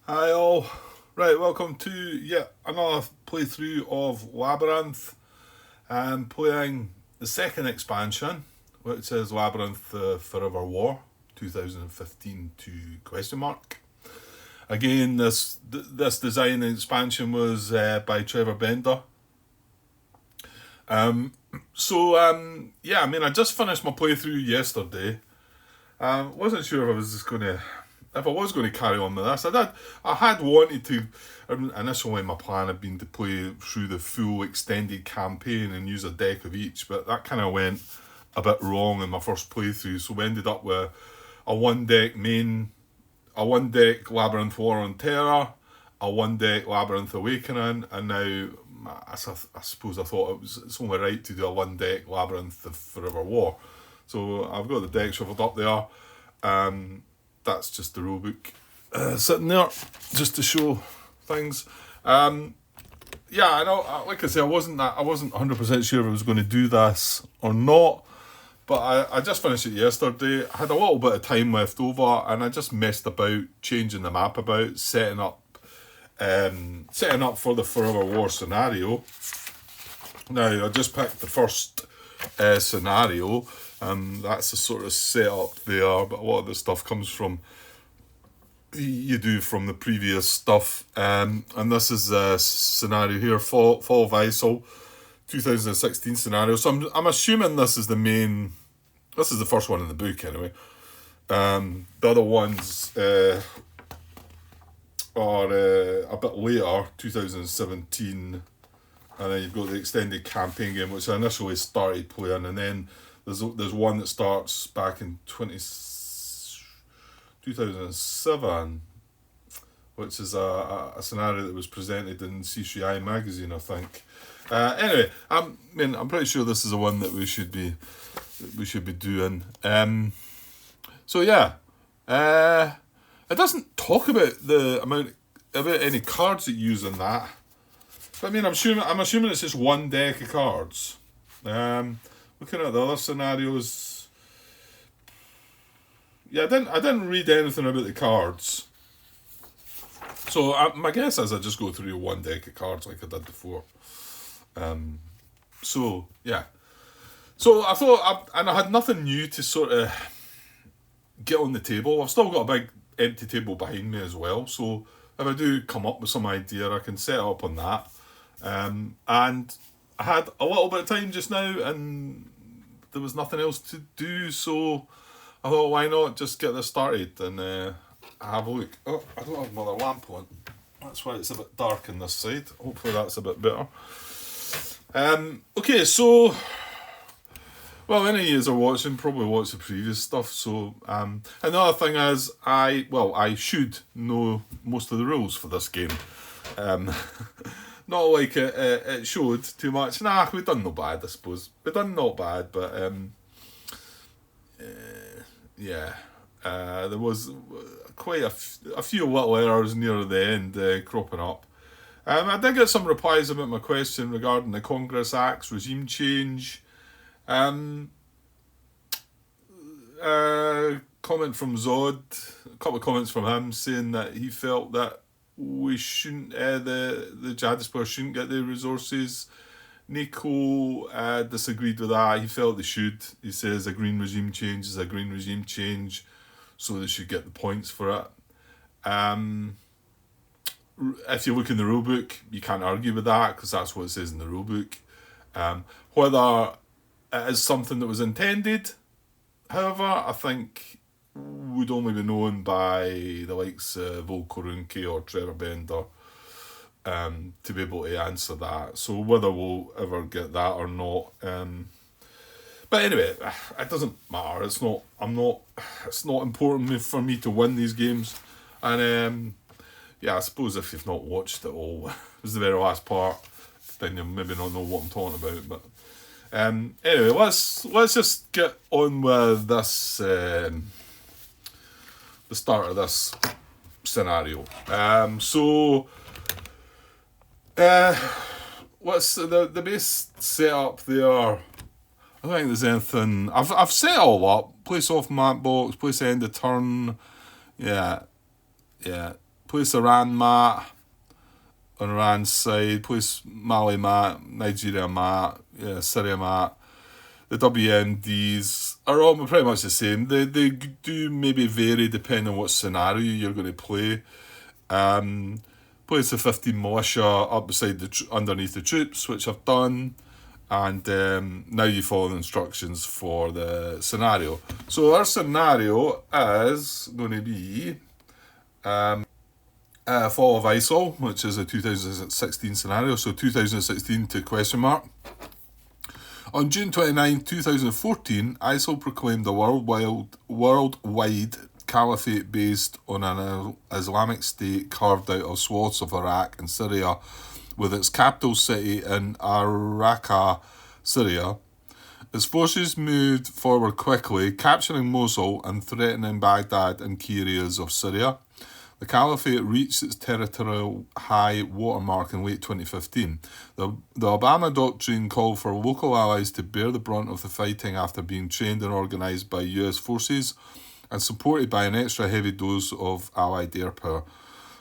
Hi all. Right, welcome to yet another playthrough of Labyrinth. I'm playing the second expansion, which is Labyrinth Forever War, 2015 to question mark. Again, this design and expansion was by Trevor Bender. I just finished my playthrough yesterday. Wasn't sure if I was just going to if I was going to carry on with this. I had wanted to. Initially, my plan had been to play through the full extended campaign and use a deck of each, but that kind of went a bit wrong in my first playthrough. So we ended up with a a one deck Labyrinth War on Terra, a one deck Labyrinth Awakening, and now I suppose I thought it's only right to do a one deck Labyrinth of Forever War. So I've got the deck shuffled up there. That's just the rulebook sitting there, just to show things. I know. Like I say, I wasn't 100% sure if I was going to do this or not. But I just finished it yesterday. I had a little bit of time left over, and I just messed about changing the map about, setting up for the Forever War scenario. Now I just picked the first scenario. That's the sort of setup there, but a lot of the stuff comes from you do from the previous stuff. And this is a scenario here, Fall of ISIL, 2016 scenario. So I'm assuming this is the main. This is the first one in the book anyway. The other ones are a bit later, 2017, and then you've got the extended campaign game, which I initially started playing, and then there's one that starts back in 2007, which is a scenario that was presented in C3I magazine, I think. Anyway, I'm pretty sure this is the one that we should be doing. It doesn't talk about the amount about any cards that you use in that. But I'm assuming it's just one deck of cards. Looking at the other scenarios, I didn't read anything about the cards. So my guess is I just go through one deck of cards like I did before. So I thought, and I had nothing new to sort of get on the table. I've still got a big empty table behind me as well. So if I do come up with some idea, I can set up on that. And I had a little bit of time just now, and there was nothing else to do. So I thought, why not just get this started and have a look. Oh, I don't have another lamp on. That's why it's a bit dark on this side. Hopefully that's a bit better. Okay, so any of you are watching probably watch the previous stuff. So another thing is I should know most of the rules for this game. Not like it showed too much. Nah, we done not bad, I suppose. We done not bad, but there was quite a few little errors near the end cropping up. I did get some replies about my question regarding the Congress Act's regime change. Comment from Zod, a couple of comments from him saying that he felt that we shouldn't, the jihadist players shouldn't get the resources. Nico disagreed with that. He felt they should. He says a green regime change is a green regime change, so they should get the points for it. If you look in the rulebook, you can't argue with that because that's what it says in the rulebook. Whether it is something that was intended, however, I think would only be known by the likes of Volkorunki or Trevor Bender to be able to answer that. So whether we'll ever get that or not, but anyway, it doesn't matter. It's not important for me to win these games, and I suppose if you've not watched it all, it was the very last part, then you maybe not know what I'm talking about. But anyway, let's just get on with this. The start of this scenario. What's the base setup there? I don't think there's anything. I've set it all up. Place off map box. Place end of turn. Yeah. place Iran map on Iran's side, place Mali map, Nigeria map, Syria map. The WMDs are all pretty much the same. They do maybe vary depending on what scenario you're going to play. Place the 15 militia up beside underneath the troops, which I've done. And now you follow the instructions for the scenario. So our scenario is going to be Fall of ISIL, which is a 2016 scenario. So 2016 to question mark. On June 29, 2014, ISIL proclaimed a worldwide caliphate based on an Islamic state carved out of swaths of Iraq and Syria, with its capital city in Raqqa, Syria. Its forces moved forward quickly, capturing Mosul and threatening Baghdad and key areas of Syria. The caliphate reached its territorial high watermark in late 2015. The Obama doctrine called for local allies to bear the brunt of the fighting after being trained and organised by US forces and supported by an extra heavy dose of allied air power.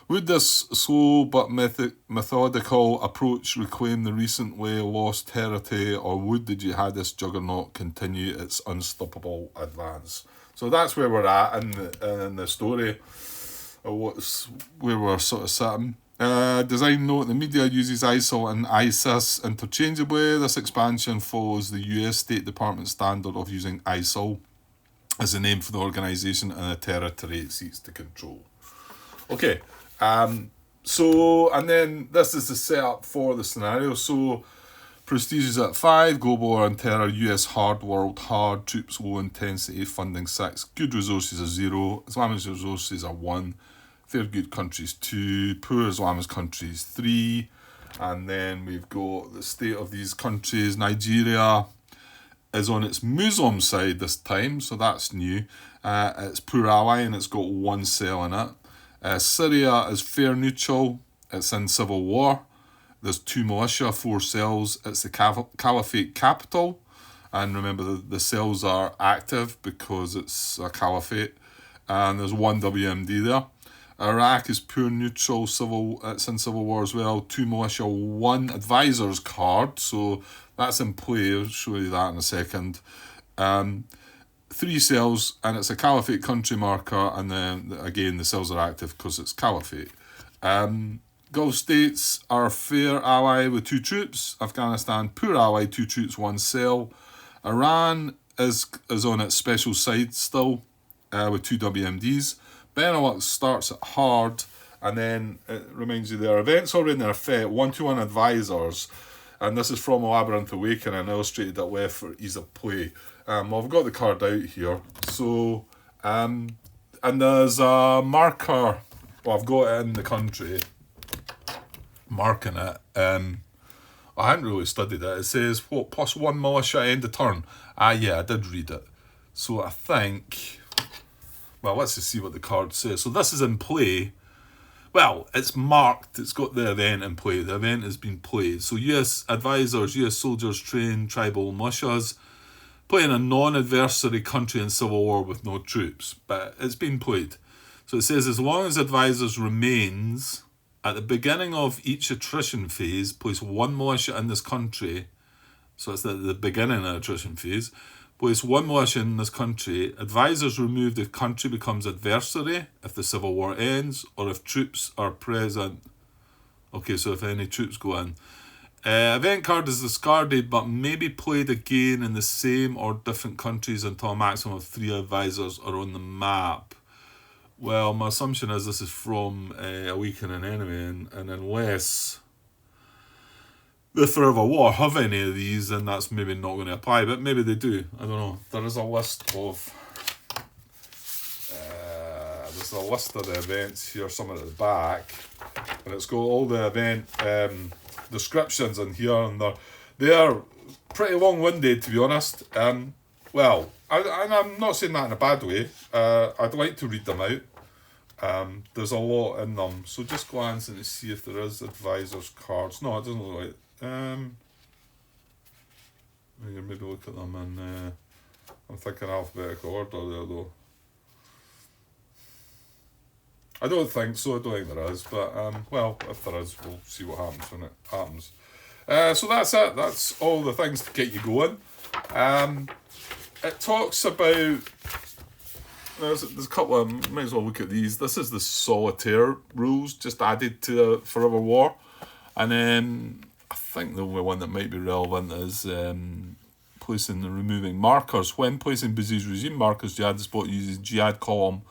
Would this slow but methodical approach reclaim the recently lost territory, or would the jihadist juggernaut continue its unstoppable advance? So that's where we're at in the story. Where we're sort of sitting. Design note: the media uses ISIL and ISIS interchangeably. This expansion follows the US State Department standard of using ISIL as the name for the organisation and the territory it seeks to control. Okay, so, and then this is the setup for the scenario. So, prestige is at 5, global war and terror, US hard, world hard, troops low intensity, funding 6, good resources are 0, Islamic resources are 1, fair good countries 2, poor Islamist countries 3, and then we've got the state of these countries. Nigeria is on its Muslim side this time, so that's new. It's poor ally and it's got 1 cell in it. Syria is fair neutral, it's in civil war. There's 2 militia, 4 cells. It's the caliphate capital. And remember, the cells are active because it's a caliphate. And there's 1 WMD there. Iraq is pure neutral, it's in civil war as well. 2 militia, 1 advisor's card. So that's in play. I'll show you that in a second. 3 cells, and it's a caliphate country marker. And then, again, the cells are active because it's caliphate. Gulf states are fair ally with 2 troops. Afghanistan, poor ally, 2 troops, 1 cell. Iran is on its special side still with 2 WMDs. Benelux starts at hard, and then it reminds you there are events already in effect, 1-to-1 advisors. And this is from Labyrinth Awakening, illustrated at left for ease of play. Well, I've got the card out here. So, and there's a marker. Well, I've got it in the country. Marking it. I hadn't really studied it. It says, what, +1 militia end of turn? Yeah, I did read it. So I think, well, let's just see what the card says. So this is in play. Well, it's marked. It's got the event in play. The event has been played. So US advisors, US soldiers train tribal militias, playing a non-adversary country in civil war with no troops. But it's been played. So it says, as long as advisors remains, at the beginning of each attrition phase, place 1 militia in this country. So it's at the beginning of the attrition phase. Place 1 militia in this country. Advisors remove, the country becomes adversary if the civil war ends or if troops are present. Okay, so if any troops go in. Event card is discarded but may be played again in the same or different countries until a maximum of 3 advisors are on the map. Well, my assumption is this is from Awakening anyway, and unless the Forever War have any of these, then that's maybe not going to apply, but maybe they do. I don't know. There is a list of the events here, some at the back, and it's got all the event descriptions in here, and they are pretty long-winded, to be honest. Well, I'm not saying that in a bad way. I'd like to read them out. There's a lot in them, so just glance and see if there is advisors cards. No, it doesn't look like. Maybe look at them in. I'm thinking alphabetical order there though. I don't think so. I don't think there is, but well, if there is, we'll see what happens when it happens. So that's it. That's all the things to get you going. It talks about. There's a couple of. Might as well look at these. This is the solitaire rules just added to the Forever War, and then I think the only one that might be relevant is placing and removing markers. When placing Besieged regime markers, Jihad Spot uses Jihad column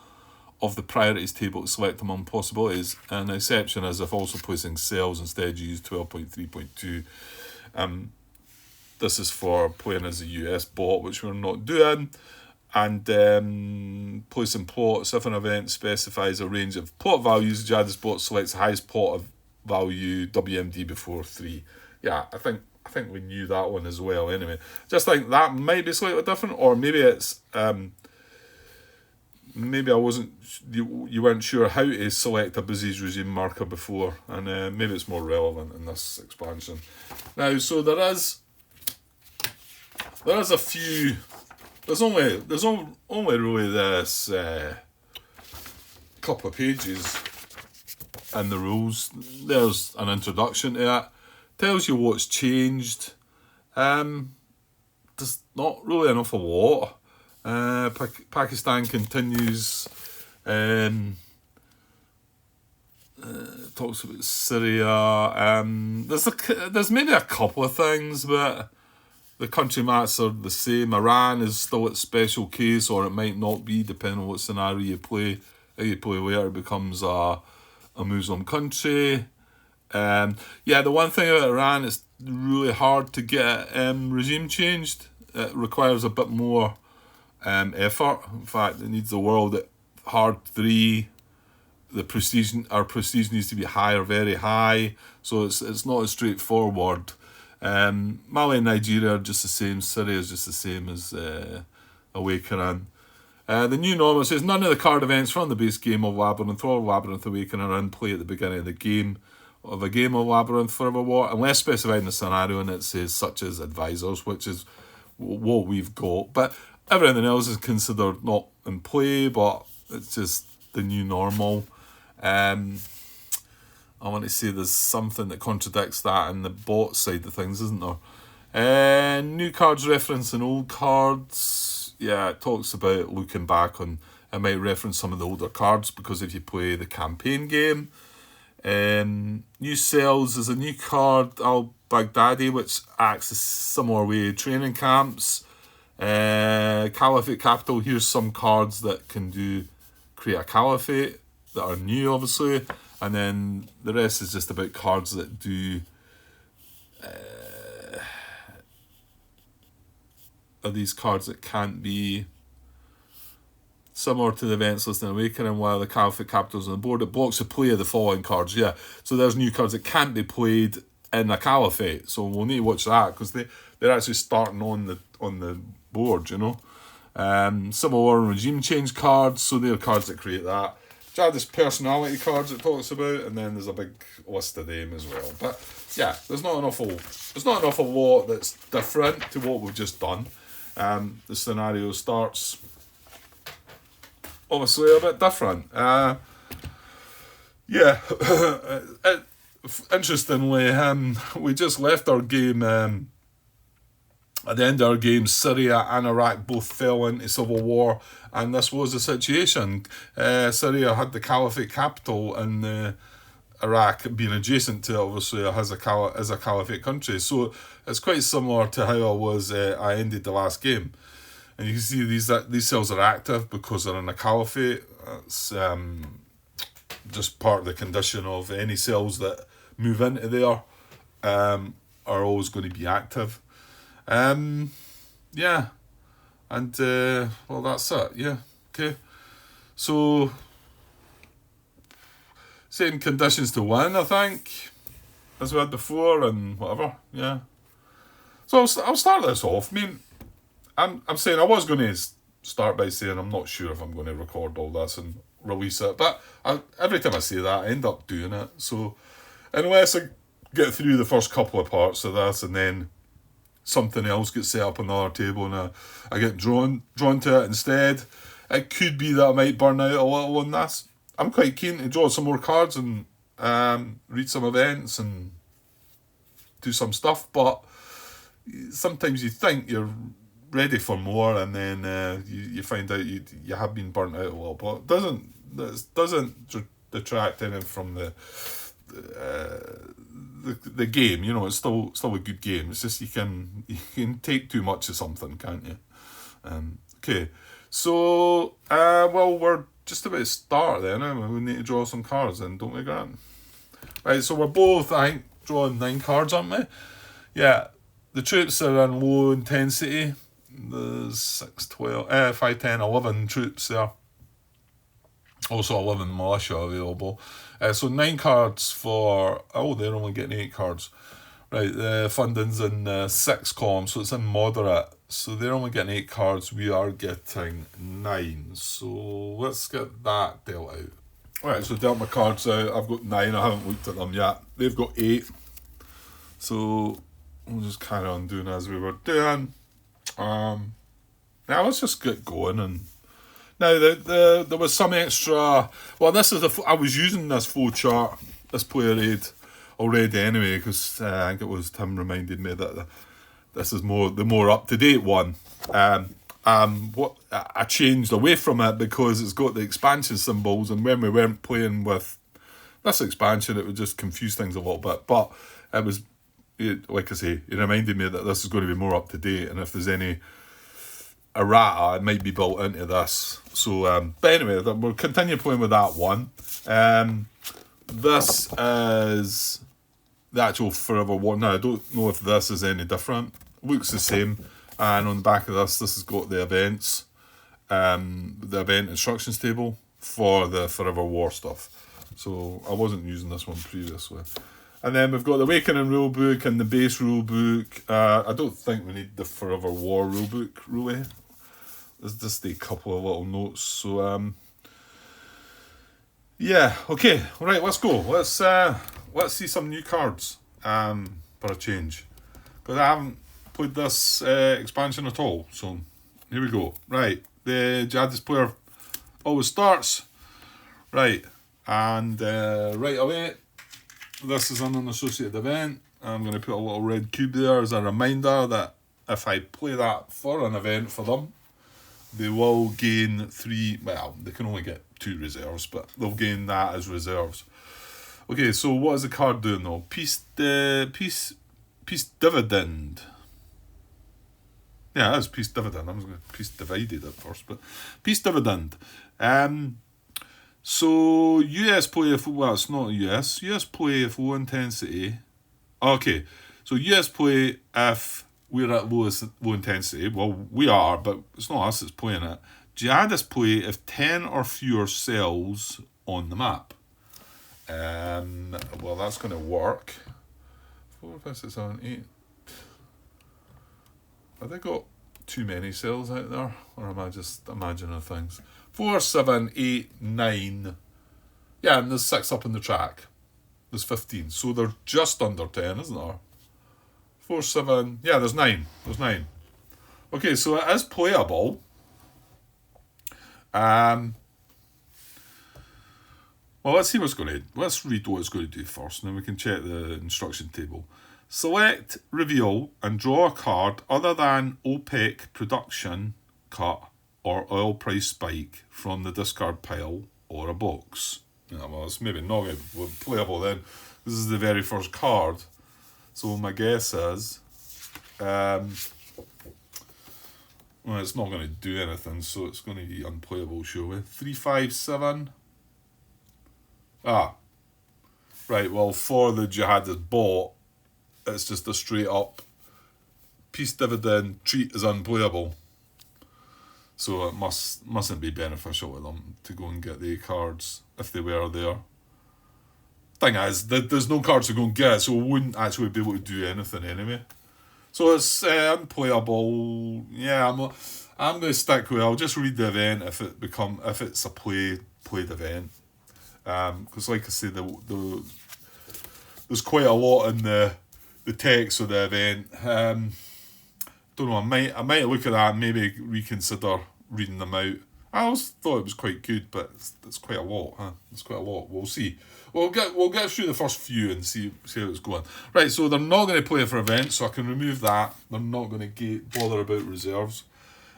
of the priorities table to select among possibilities. An exception is if also placing cells instead, you use 12.3.2. This is for playing as a US bot, which we're not doing. And placing plots. If an event specifies a range of plot values, Jihad Spot selects the highest plot of value WMD before 3. Yeah, I think we knew that one as well anyway. Just think that might be slightly different, or maybe it's maybe I wasn't, you weren't sure how to select a Besieged regime marker before, and maybe it's more relevant in this expansion. Now, so there is a few. There's only really this couple of pages in the rules. There's an introduction to it. Tells you what's changed. There's not really enough of what. Pakistan continues. Talks about Syria. There's maybe a couple of things, but the country maps are the same. Iran is still its special case, or it might not be, depending on what scenario you play. If you play where it becomes a Muslim country. The one thing about Iran, it's really hard to get regime changed. It requires a bit more effort. In fact, it needs the world at hard 3. The prestige needs to be high or very high, so it's not as straightforward. Mali and Nigeria are just the same. Syria is just the same as Awakening. The new normal says none of the card events from the base game of Labyrinth or Labyrinth Awakening are in play at the beginning of the game of a game of Labyrinth Forever War, unless specified in the scenario, and it says such as advisors, which is what we've got. But everything else is considered not in play, but it's just the new normal. I want to say there's something that contradicts that in the bot side of things, isn't there? New cards referencing old cards. Yeah, it talks about looking back on. It might reference some of the older cards because if you play the campaign game. New cells is a new card, al-Baghdadi, which acts a similar way training camps. Caliphate Capital, here's some cards that can create a caliphate that are new, obviously, and then the rest is just about cards that do are these cards that can't be similar to the events list in Awakening. While the Caliphate Capital's on the board, it blocks the play of the following cards. Yeah, so there's new cards that can't be played in a Caliphate, so we'll need to watch that because they're actually starting on the board, you know. Civil War and Regime Change cards, so they're cards that create that. Jihadist personality cards it talks about, and then there's a big list of them as well. But yeah, there's not enough of lot that's different to what we've just done. The scenario starts obviously a bit different. Interestingly, we just left our game. At the end of our game, Syria and Iraq both fell into civil war, and this was the situation. Syria had the Caliphate capital, and Iraq, being adjacent to it, obviously, as a Caliphate country. So it's quite similar to how I ended the last game. And you can see these cells are active because they're in a Caliphate. That's just part of the condition of any cells that move into there are always going to be active. Well, that's it. Yeah, okay. So, same conditions to win, I think, as we had before, and whatever. Yeah. So I'll start this off. I mean, I'm saying I was going to start by saying I'm not sure if I'm going to record all this and release it, but every time I say that, I end up doing it. So, unless I get through the first couple of parts of this and then something else gets set up on the other table and I get drawn to it instead, it could be that I might burn out a little on this. I'm quite keen to draw some more cards and read some events and do some stuff, but sometimes you think you're ready for more, and then you find out you have been burnt out a little. But it doesn't detract anything from the game. You know, it's still a good game. It's just you can take too much of something, can't you? Okay, so well, we're just about to start then. We need to draw some cards then, don't we, Grant? Right, so we're both, I think, drawing 9 cards, aren't we? Yeah, the troops are on low intensity. There's 6, 12, 5, 10, 11 troops there. Also 11 militia available. So 9 cards for... Oh, they're only getting 8 cards. Right, the funding's in 6 columns, so it's in moderate. So they're only getting 8 cards. We are getting 9. So let's get that dealt out. Right, so dealt my cards out. I've got 9. I haven't looked at them yet. They've got 8. So we'll just carry on doing as we were doing. Now let's just get going. And now there was some extra. Well, I was using this flow chart, this player aid already anyway, because I think it was Tim reminded me that this is the more up to date one. What I changed away from it because it's got the expansion symbols, and when we weren't playing with this expansion, it would just confuse things a little bit. But it was, like I say, it reminded me that this is going to be more up to date, and if there's any errata, it might be built into this. So, but anyway, we'll continue playing with that one. This is the actual Forever War. Now, I don't know if this is any different. Looks the same. And on the back of this has got the events, the event instructions table for the Forever War stuff. So I wasn't using this one previously. And then we've got the Awakening rulebook and the base rulebook. I don't think we need the Forever War rulebook, really. There's just a couple of little notes. So, yeah, okay. All right, let's go. Let's see some new cards for a change. Because I haven't played this expansion at all. So, here we go. Right, the Jihadist player always starts. Right, and right away, this is an associated event. I'm going to put a little red cube there as a reminder that if I play that for an event for them, they will gain 3, well, they can only get 2 reserves, but they'll gain that as reserves. Okay, so what is the card doing though? Peace dividend. Yeah, that's peace dividend. I was going to peace divided at first, but peace dividend. So US play if, well, it's not US. US play if low intensity. Okay, so US play if we're at low intensity. Well, we are, but it's not us that's playing it. Jihadists play if 10 or fewer cells on the map. Well, that's going to work. 4, 5, 6, 7, 8. Have they got too many cells out there? Or am I just imagining things? 4, 7, 8, 9. Yeah, and there's 6 up in the track. There's 15. So they're just under 10, isn't there? 4, 7. Yeah, there's 9. There's 9. Okay, so it is playable. Well, let's see what's going to... Let's read what it's going to do first, and then we can check the instruction table. Select, reveal, and draw a card other than OPEC production cut or oil price spike from the discard pile or a box. Yeah, well, it's maybe not going to be playable then. This is the very first card. So my guess is... well, it's not going to do anything, so it's going to be unplayable, shall we? 3, 5, 7... Ah, right, well, for the jihadist bot, it's just a straight up peace dividend treat is unplayable. So it mustn't be beneficial to them to go and get the cards if they were there. Thing is, there's no cards to go and get, so we wouldn't actually be able to do anything anyway. So it's unplayable. Yeah, I'm going to stick with it. I'll just read the event if it's a played event. Because like I say, there's quite a lot in the text of the event. Don't know. I might look at that and maybe reconsider reading them out. I always thought it was quite good, but it's quite a lot, huh? It's quite a lot. We'll see. We'll get through the first few and see how it's going. Right, so they're not going to play for events, so I can remove that. They're not going to bother about reserves.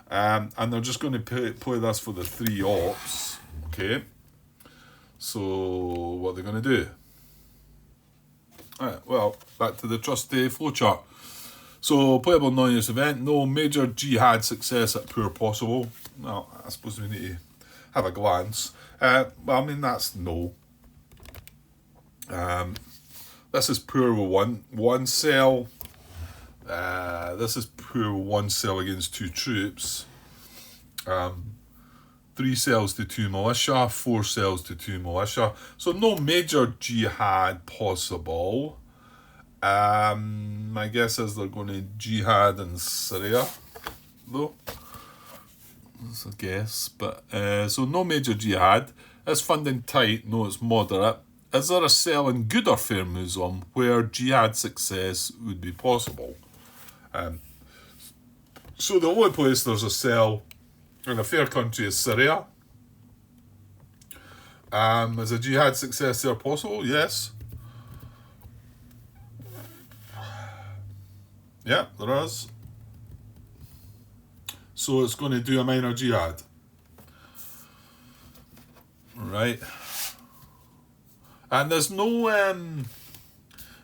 And they're just going to play this for the 3 ops. Okay. So what are they going to do? Alright, well, back to the trusty flowchart. So, playable non-use event, no major jihad success at poor possible. Well, I suppose we need to have a glance. Well, I mean, that's no. This is poor with one cell. This is poor with 1 cell against 2 troops. 3 cells to 2 militia, 4 cells to 2 militia. So no major jihad possible. My guess is they're going to jihad in Syria, though. That's a guess. But so no major jihad. Is funding tight? No, it's moderate. Is there a cell in Gudarfair Muslim where jihad success would be possible? So the only place there's a cell in a fair country is Syria. Is a jihad success there possible? Yes. Yeah, there is. So it's going to do a minor jihad. Right. And there's no, yeah,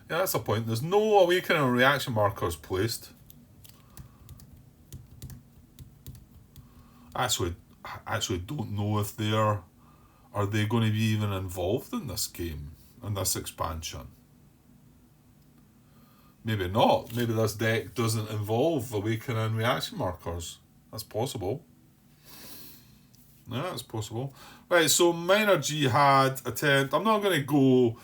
that's a point. There's no awakening reaction markers placed. I actually don't know if are they going to be even involved in this game, in this expansion. Maybe not. Maybe this deck doesn't involve awakening reaction markers. That's possible. Yeah, that's possible. Right, so minor jihad attempt. I'm not going to go,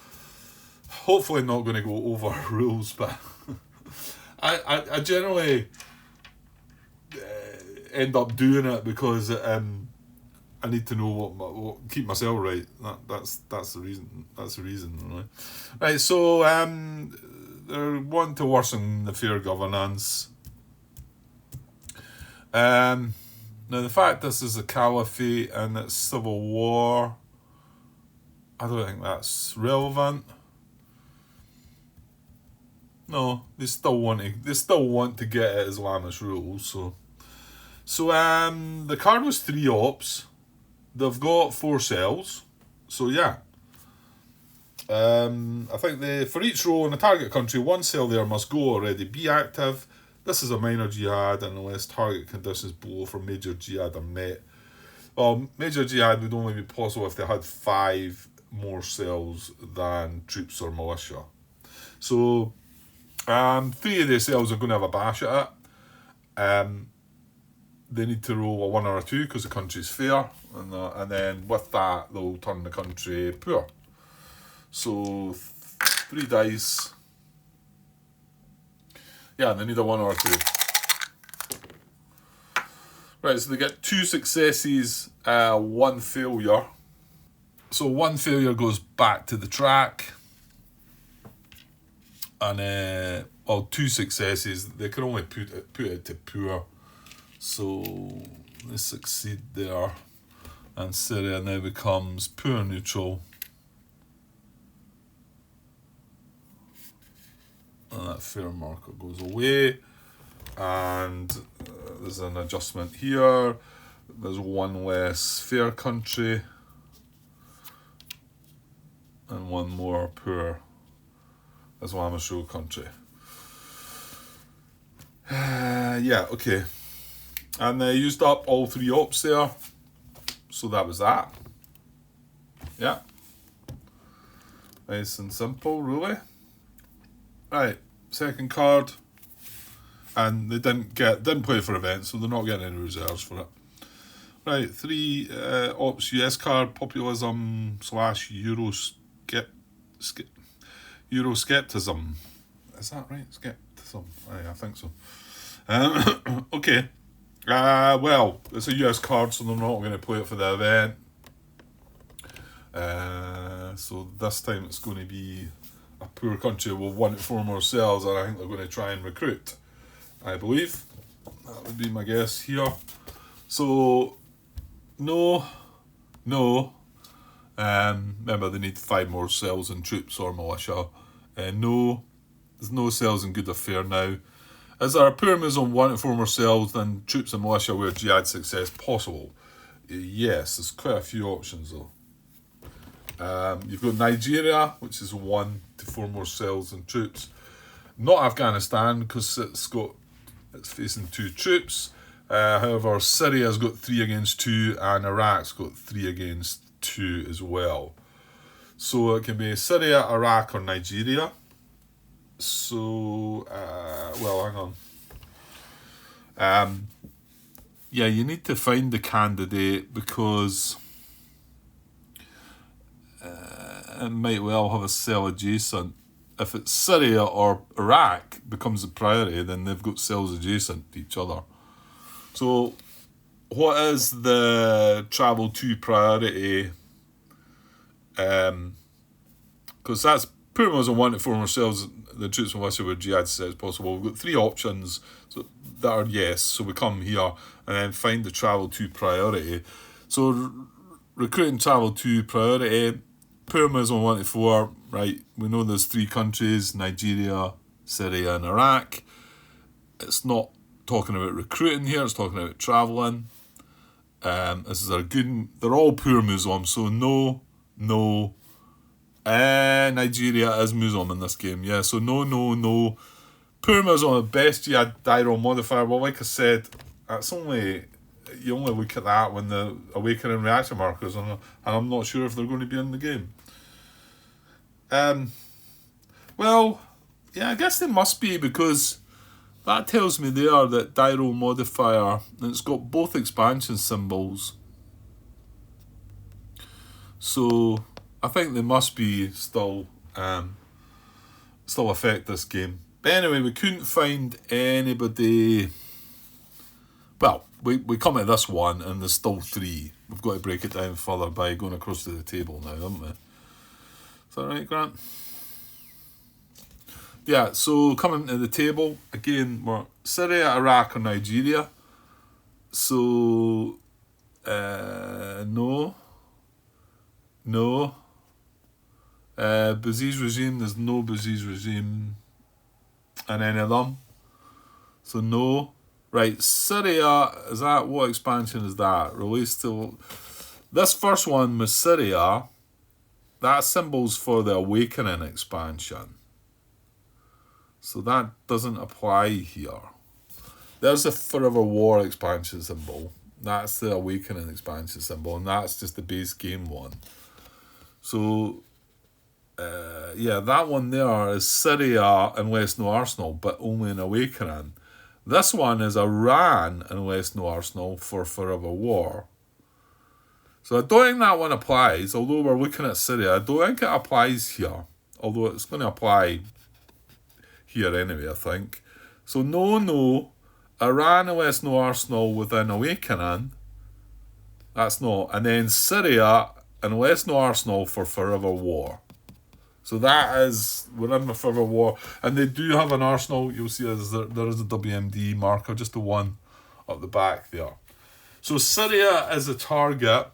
hopefully not going to go over rules, but I generally end up doing it because I need to know what keep myself right. That's the reason. That's the reason, right? Right. So they're wanting to worsen the fair governance. Now the fact this is a caliphate and it's civil war, I don't think that's relevant. No, they still want to get at Islamist rules. So the card was 3 ops. They've got 4 cells. So yeah. I think for each row in the target country, 1 cell there must go already be active. This is a minor jihad unless target conditions below for major jihad are met. Well, major jihad would only be possible if they had 5 more cells than troops or militia. So 3 of the cells are going to have a bash at it. They need to roll a 1 or a 2 because the country's fair, and then with that they'll turn the country poor. So 3 dice. Yeah, they need a 1 or a 2. Right, so they get 2 successes, 1 failure. So 1 failure goes back to the track. And 2 successes, they can only put it to poor. So they succeed there. And Syria now becomes poor neutral. And that fair marker goes away, and there's an adjustment here. There's 1 less fair country and 1 more poor Islamist rule country. Yeah, okay. And they used up all 3 ops there, so that was that. Yeah, nice and simple, really. Right, second card, and they didn't play for events, so they're not getting any reserves for it. Right, 3 ops US card, populism / Euroscepticism. Is that right? Skepticism. I think so. Okay. Well, it's a US card, so they're not going to play it for the event. So this time it's going to be a poor country with 1 to 4 more cells, and I think they're going to try and recruit. I believe that would be my guess here. So No. Remember, they need 5 more cells and troops or militia. No. There's no cells in good affair now. Is there a poor moves on 1 to 4 more cells than troops and militia where jihad success possible? Yes, there's quite a few options though. You've got Nigeria, which is 1 to 4 more cells and troops. Not Afghanistan, because it's facing 2 troops. However, Syria's got 3 against 2, and Iraq's got 3 against 2 as well. So it can be Syria, Iraq, or Nigeria. So, hang on. Yeah, you need to find the candidate because it might well have a cell adjacent. If it's Syria or Iraq becomes a priority, then they've got cells adjacent to each other. So, what is the travel to priority? Because that's pretty much on 1 to 4 more cells. The troops from Russia where jihad says possible. We've got 3 options that are yes. So we come here and then find the travel to priority. So recruiting travel to priority. Pyramids on 1 to 4. Right, we know there's 3 countries: Nigeria, Syria, and Iraq. It's not talking about recruiting here. It's talking about travelling. This is a good. They're all poor Muslim. So no. Nigeria is Muslim in this game, yeah. So no. Poor Muslim, the best jihad diral modifier. Well, like I said, that's you only look at that when the awakening reaction markers, and I'm not sure if they're going to be in the game. Well, yeah, I guess they must be, because that tells me there that diral modifier, and it's got both expansion symbols. So I think they must be still affect this game. But anyway, we couldn't find anybody. Well, we come at this one and there's still 3. We've got to break it down further by going across to the table now, haven't we? Is that right, Grant? Yeah, so coming to the table, again, we're Syria, Iraq, or Nigeria. So, no. Bouazizi regime, there's no Bouazizi regime in any of them. So no. Right, Syria, what expansion is that? Released to... This first one with Syria, that symbol's for the Awakening expansion. So that doesn't apply here. There's a Forever War expansion symbol. That's the Awakening expansion symbol, and that's just the base game one. So, that one there is Syria unless no Arsenal, but only an Awakening. This one is Iran unless no Arsenal for Forever War. So I don't think that one applies, although we're looking at Syria. I don't think it applies here, although it's going to apply here anyway, I think. So no. Iran unless no Arsenal within Awakening. That's no. And then Syria unless no Arsenal for Forever War. So that is, we're in the Forever War. And they do have an Arsenal. You'll see there is a WMD marker, just the one up the back there. So Syria is a target,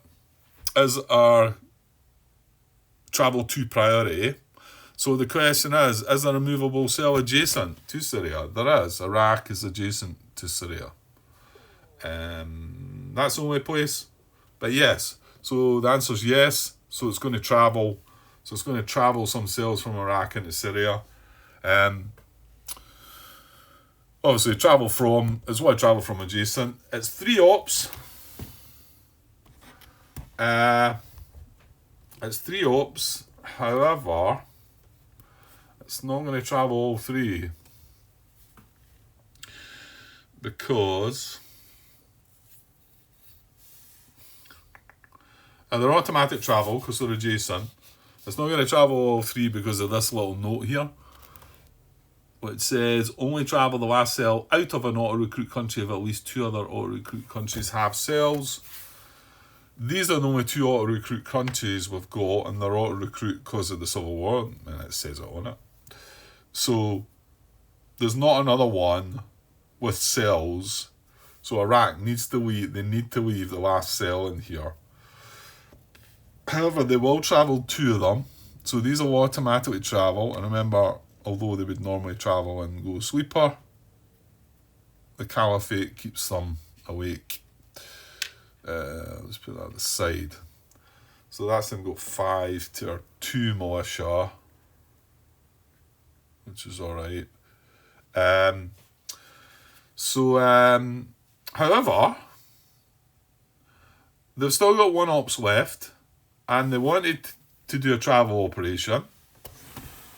is our travel to priority. So the question is there a movable cell adjacent to Syria? There is. Iraq is adjacent to Syria. That's the only place. But yes. So the answer is yes. So it's going to travel. So it's going to travel some cells from Iraq into Syria. Obviously, travel from is what I travel from adjacent. It's 3 ops. It's 3 ops. However, it's not going to travel all 3 because they're automatic travel because they're adjacent. It's not going to travel all 3 because of this little note here, which says only travel the last cell out of an auto-recruit country if at least 2 other auto-recruit countries have cells. These are the only 2 auto-recruit countries we've got, and they're auto-recruit because of the Civil War, and it says it on it. So there's not another one with cells. So Iraq needs to leave. They need to leave the last cell in here. However, they will travel 2 of them. So these will automatically travel. And remember, although they would normally travel and go sleeper, the Caliphate keeps them awake. Let's put that on the side. So that's them got 5 to our 2 militia, which is alright. However, they've still got 1 ops left, and they wanted to do a travel operation.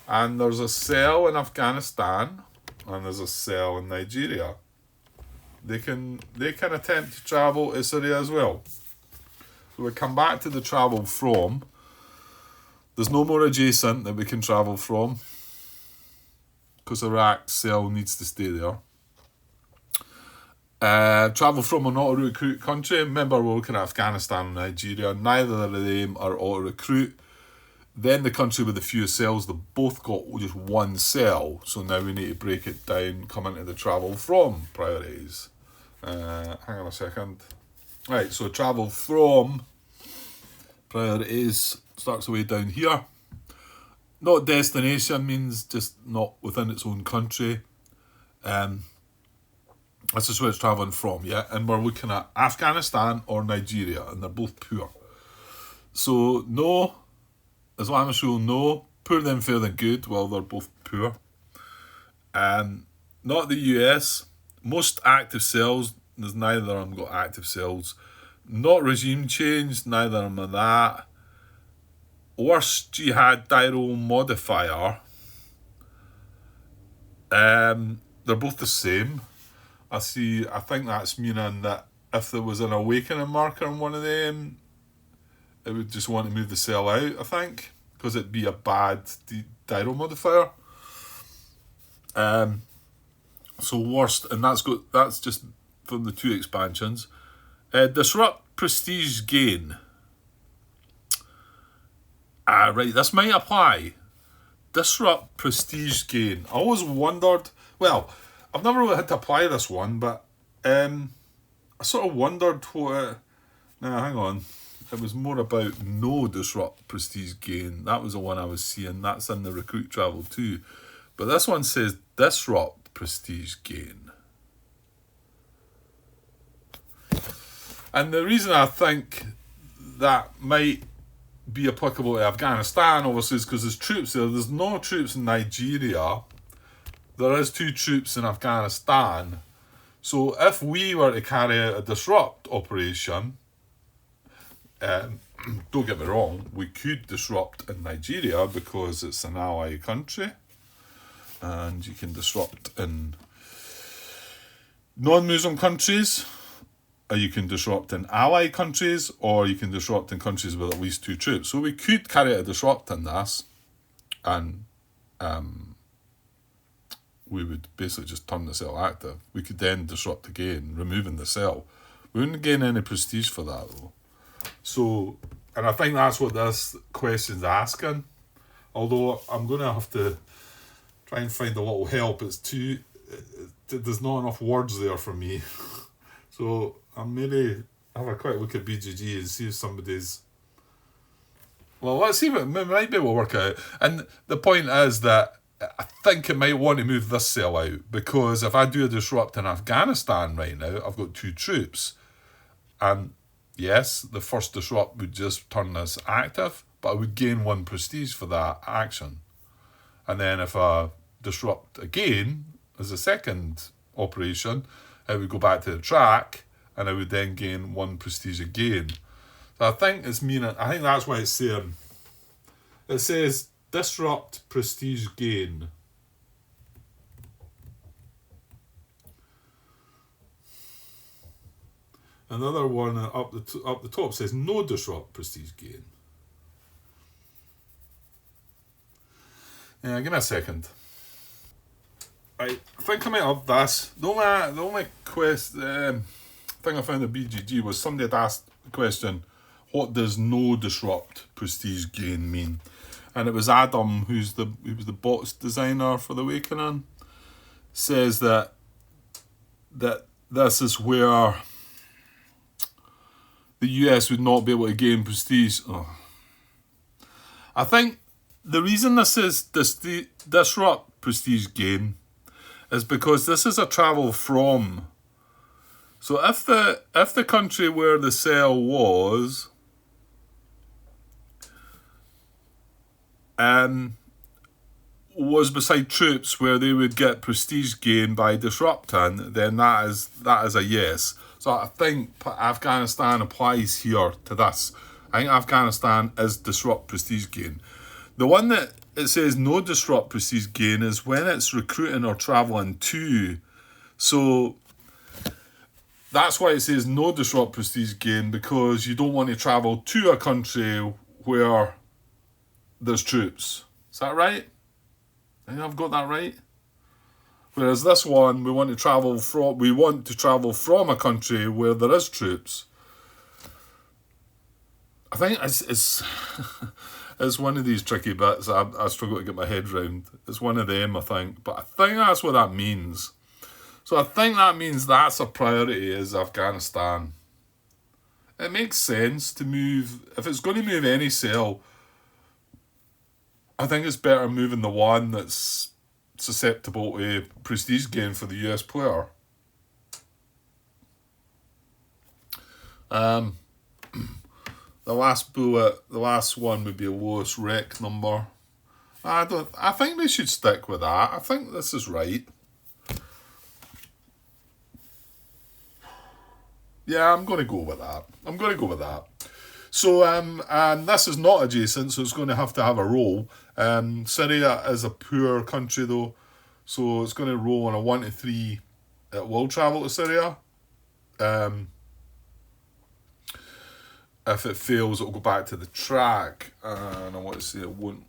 And there's a cell in Afghanistan, and there's a cell in Nigeria. They can attempt to travel to Syria as well. So we come back to the travel from. There's no more adjacent that we can travel from, because Iraq's cell needs to stay there. Travel from are not a recruit country. Remember, we're looking at Afghanistan and Nigeria. Neither of them are auto recruit. Then the country with the fewest cells, they've both got just 1 cell. So now we need to break it down, come into the travel from priorities. Hang on a second. Right, so travel from priorities starts away down here. Not destination means just not within its own country. That's just where it's travelling from, yeah? And we're looking at Afghanistan or Nigeria, and they're both poor. So, no, Islamist rule, no. Poor them fairer than good, well, they're both poor. Not the US. Most active cells, there's neither of them got active cells. Not regime change, neither of them are that. Worst jihad diral modifier. They're both the same. I think that's meaning that if there was an awakening marker on one of them, it would just want to move the cell out, I think, because it'd be a bad diral modifier. So worst, and that's just from the 2 expansions. Disrupt prestige gain. Right, this might apply. Disrupt prestige gain. I always wondered, well, I've never really had to apply this one, but I sort of wondered what... Now, hang on. It was more about no disrupt prestige gain. That was the one I was seeing. That's in the recruit travel too. But this one says disrupt prestige gain. And the reason I think that might be applicable to Afghanistan, obviously, is because there's troops there. There's no troops in Nigeria. There is 2 troops in Afghanistan. So if we were to carry out a disrupt operation, don't get me wrong, we could disrupt in Nigeria because it's an ally country. And you can disrupt in non-Muslim countries, or you can disrupt in ally countries, or you can disrupt in countries with at least 2 troops. So we could carry out a disrupt in this, and we would basically just turn the cell active. We could then disrupt again, removing the cell. We wouldn't gain any prestige for that, though. So, and I think that's what this question's asking. Although I'm going to have to try and find a little help. There's not enough words there for me. So I'll maybe have a quick look at BGG and see if somebody's... Well, let's see what might be able to work out. And the point is that I think it might want to move this cell out, because if I do a disrupt in Afghanistan right now, I've got 2 troops. And yes, the first disrupt would just turn this active, but I would gain 1 prestige for that action. And then if I disrupt again as a second operation, I would go back to the track, and I would then gain 1 prestige again. So I think that's why it's saying, it says disrupt prestige gain. Another one up the top says no disrupt prestige gain. Yeah, give me a second. Right, I think I might have this. The only thing I found at BGG was somebody had asked the question, what does no disrupt prestige gain mean? And it was Adam, who was the bots designer for the Awakening, says that this is where the US would not be able to gain prestige. Oh. I think the reason this is disrupt prestige gain is because this is a travel from. So if the country where the cell was beside troops where they would get prestige gain by disrupting, then that is a yes. So I think Afghanistan applies here to this. I think Afghanistan is disrupt prestige gain. The one that it says no disrupt prestige gain is when it's recruiting or travelling to. So that's why it says no disrupt prestige gain, because you don't want to travel to a country where there's troops. Is that right? I think I've got that right. Whereas this one, we want to travel from a country where there is troops. I think it's it's one of these tricky bits I struggle to get my head round. It's one of them, I think. But I think that's what that means. So I think that means that's a priority, is Afghanistan. It makes sense to move, if it's going to move any cell, I think it's better moving the one that's susceptible to prestige gain for the US player. The last bullet, the last one would be a lowest rec number. I think we should stick with that. I think this is right. Yeah, I'm going to go with that. So, and this is not adjacent, so it's going to have a roll. Syria is a poor country though, so it's going to roll on a 1 to 3. It will travel to Syria. If it fails, it'll go back to the track. And I want to say it won't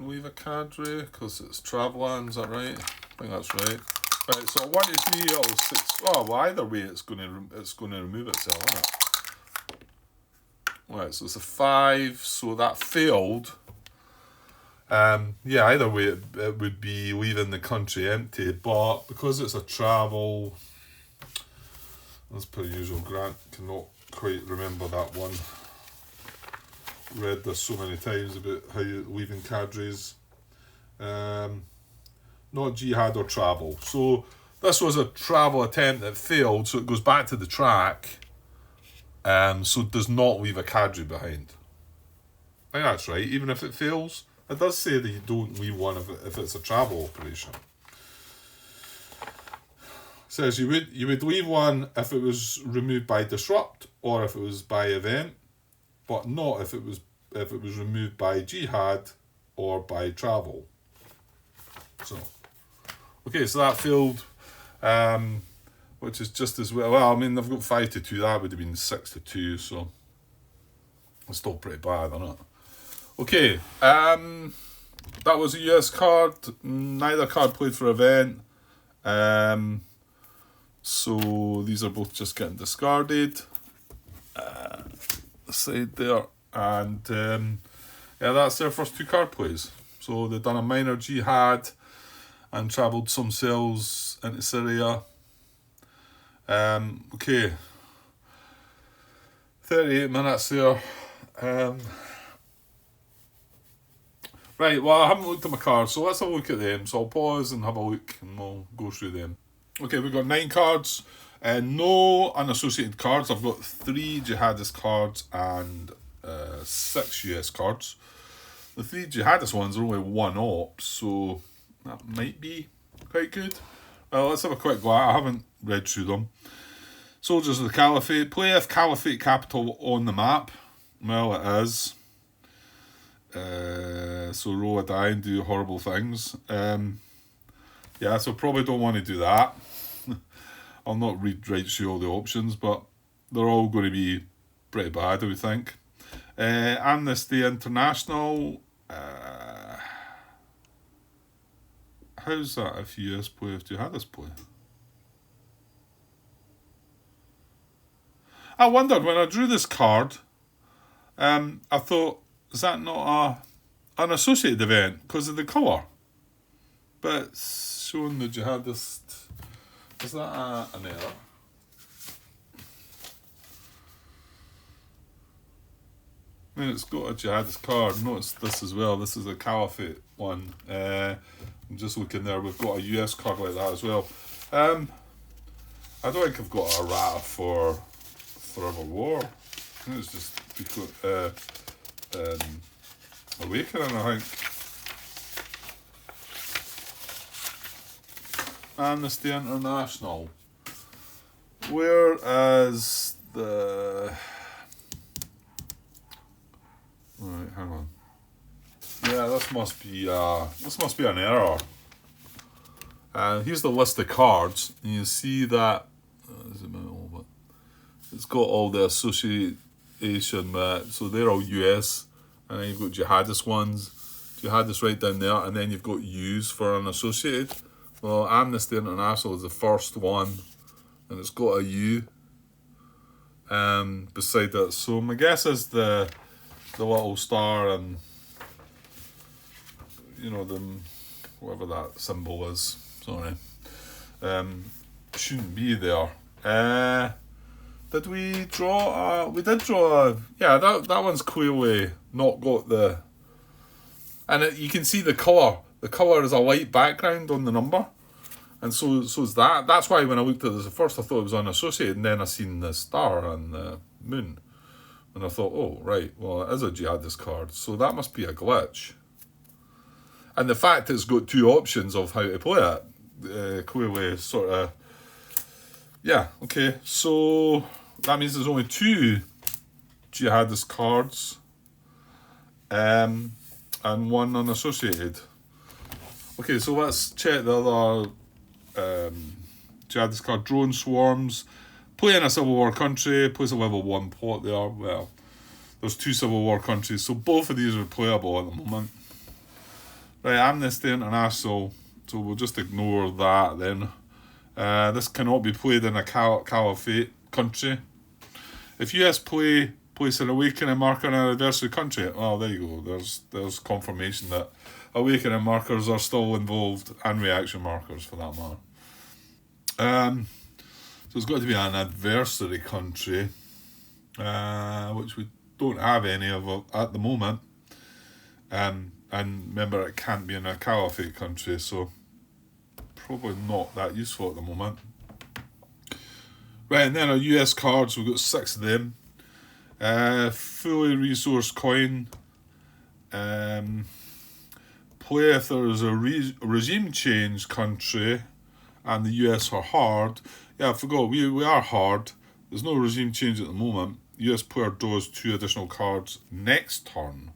leave a cadre because it's travelling. Is that right? I think that's right. Right. So 1 to 3, it'll 6. Oh well, either way, it's going to remove itself, isn't it? Right. So it's a 5. So that failed. Yeah. Either way, it would be leaving the country empty. But because it's a travel, as per usual, Grant cannot quite remember that one. Read this so many times about how you're leaving cadres. Not jihad or travel. So this was a travel attempt that failed, so it goes back to the track. So it does not leave a cadre behind. I think that's right. Even if it fails, it does say that you don't leave one if it's a travel operation. Says you would leave one if it was removed by disrupt or if it was by event, but not if it was removed by jihad or by travel. So, okay, so that failed, which is just as well. Well, I mean, they've got 5 to 2. That would have been 6 to 2. So it's still pretty bad, isn't it? Okay, that was a US card. Neither card played for event. So these are both just getting discarded. Side there, and yeah, that's their first 2 card plays. So they've done a minor jihad and travelled some cells into Syria. Okay, 38 minutes there. Right, well, I haven't looked at my cards, so let's have a look at them. So I'll pause and have a look, and we'll go through them. Okay, we've got 9 cards, and no unassociated cards. I've got 3 jihadist cards and 6 US cards. The 3 jihadist ones are only 1 op, so that might be quite good. Let's have a quick go. I haven't read through them. Soldiers of the Caliphate. Play if Caliphate capital on the map. Well, it is. So roll a die and do horrible things. Yeah, so probably don't want to do that. I'll not read right through all the options, but they're all going to be pretty bad, I would think. Amnesty International. How's that if US play, if jihadists play? I wondered when I drew this card, I thought, is that not an associated event because of the colour? But it's showing the jihadist. Is that an error? And it's got a jihadist card. Notice this as well. This is a Caliphate one. I'm just looking there. We've got a US card like that as well. I don't think I've got a errata for Forever War. I think it's just because Awakening, I think. Amnesty International. Whereas the... Right, hang on. Yeah, this must be an error. Here's the list of cards, and you see that it's got all the association, so they're all US, and then you've got jihadist ones, jihadist right down there, and then you've got U's for unassociated. Well, Amnesty International is the first one, and it's got a U beside it. So my guess is the little star and, you know, the whatever that symbol is. Sorry, shouldn't be there. Did we draw? We did draw. Yeah, that one's clearly not got the. And you can see the colour. The colour is a light background on the number, and so is that. That's why when I looked at this at first, I thought it was unassociated, and then I seen the star and the moon, and I thought, oh right, well it is a jihadist card, so that must be a glitch. And the fact it's got two options of how to play it, clearly sort of, yeah, okay, so that means there's only two jihadist cards, and one unassociated. Okay, so let's check the other jihadist card. Drone swarms. Play in a civil war country. Plays a level 1 plot there. Well, there's two civil war countries, so both of these are playable at the moment. Right, Amnesty International. So we'll just ignore that then. This cannot be played in a caliphate country. If US place an awakening marker in an adversary country, well, there you go. There's confirmation that awakening markers are still involved, and reaction markers for that matter. So it's got to be an adversary country, which we don't have any of at the moment. And remember, it can't be in a caliphate country, so probably not that useful at the moment. Right, and then our US cards, we've got 6 of them. Fully resourced coin. Play if there is a regime change country and the US are hard. Yeah, I forgot, we are hard. There's no regime change at the moment. US player draws 2 additional cards next turn.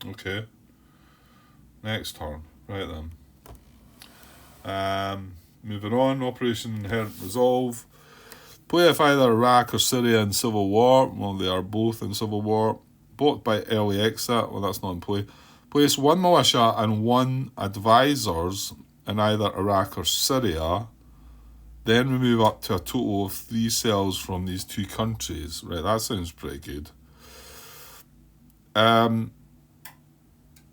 Okay. Next turn. Right then. Moving on. Operation Inherent Resolve. Play if either Iraq or Syria in civil war. Well, they are both in civil war. Blocked by early exit. Well, that's not in play. Place 1 militia and 1 advisors in either Iraq or Syria. Then remove up to a total of 3 cells from these 2 countries. Right, that sounds pretty good.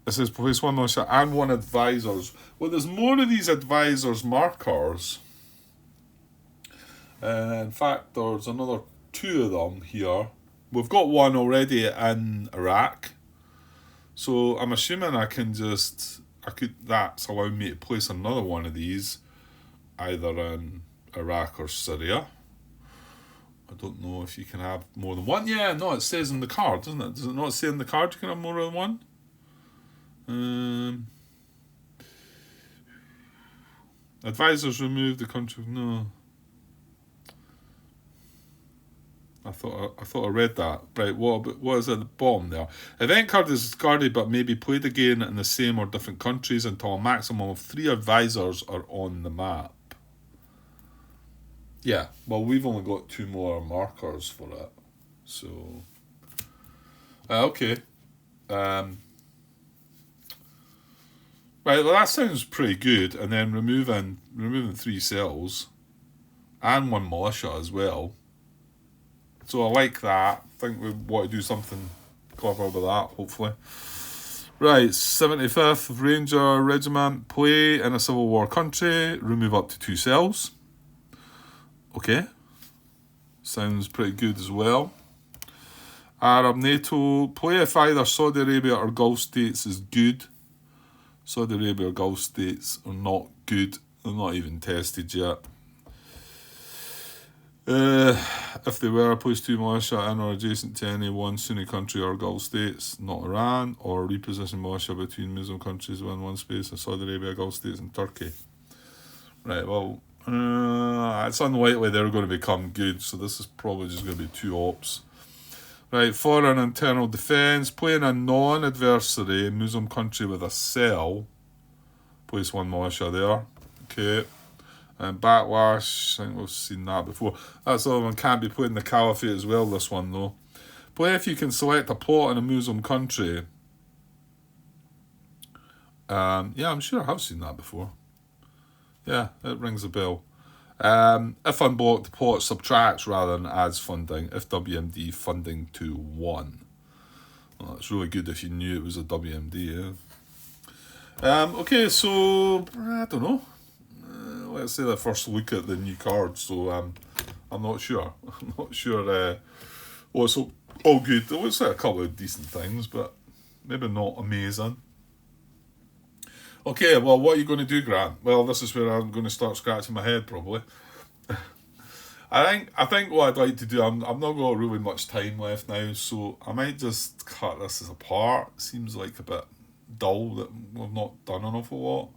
It says place 1 militia and 1 advisors. Well, there's more of these advisors markers. In fact, there's another 2 of them here. We've got 1 already in Iraq. So I'm assuming that's allowing me to place another one of these either in Iraq or Syria. I don't know if you can have more than 1. Yeah, no, it says in the card, doesn't it? Does it not say in the card you can have more than 1? Advisors remove the country. No. I thought I read that. Right, what is at the bottom there? Event card is discarded but may be played again in the same or different countries until a maximum of 3 advisors are on the map. Yeah, well, we've only got 2 more markers for it. So, okay. Right, well, that sounds pretty good. And then removing 3 cells and 1 militia as well. So I like that. I think we want to do something clever with that, hopefully. Right, 75th Ranger Regiment. Play in a civil war country. Remove up to 2 cells. Okay. Sounds pretty good as well. Arab NATO, play if either Saudi Arabia or Gulf states is good. Saudi Arabia or Gulf states are not good. They're not even tested yet. If they were, place 2 militia in or adjacent to any one Sunni country or Gulf states, not Iran, or reposition militia between Muslim countries within one space of Saudi Arabia, Gulf states, and Turkey. Right, well, it's unlikely they're going to become good, so this is probably just going to be 2 ops. Right, foreign internal defence, playing a non-adversary Muslim country with a cell, place 1 militia there. Okay. And Backlash, I think we've seen that before. That's the other one, can't be played in the Caliphate as well, this one though. Play if you can select a plot in a Muslim country. Yeah, I'm sure I have seen that before. Yeah, it rings a bell. If unblocked, the plot subtracts rather than adds funding. If WMD, funding to 1. Well, it's really good if you knew it was a WMD, yeah. Okay, so, I don't know. Let's say the first look at the new card, so I'm not sure. I'm not sure what's all good. There looks like a couple of decent things, but maybe not amazing. Okay, well, what are you going to do, Grant? Well, this is where I'm going to start scratching my head, probably. I think what I'd like to do, I'm not got really much time left now, so I might just cut this as a part. Seems like a bit dull that we've not done an awful lot.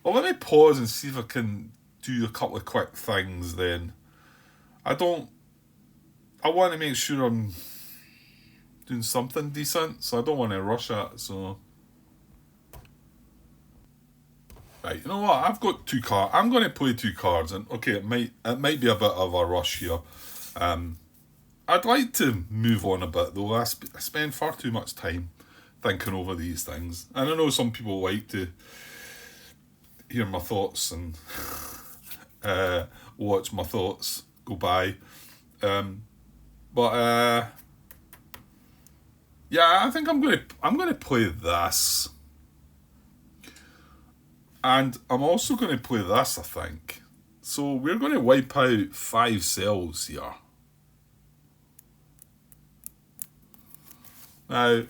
Well, let me pause and see if I can do a couple of quick things then. I want to make sure I'm doing something decent, so I don't want to rush it, so... Right, you know what, I've got 2 cards. I'm going to play 2 cards, and okay, it might be a bit of a rush here. I'd like to move on a bit, though. I spend far too much time thinking over these things. And I know some people like to hear my thoughts and watch my thoughts go by. But yeah, I think I'm gonna play this. And I'm also going to play this, I think. So we're going to wipe out 5 cells here. Now,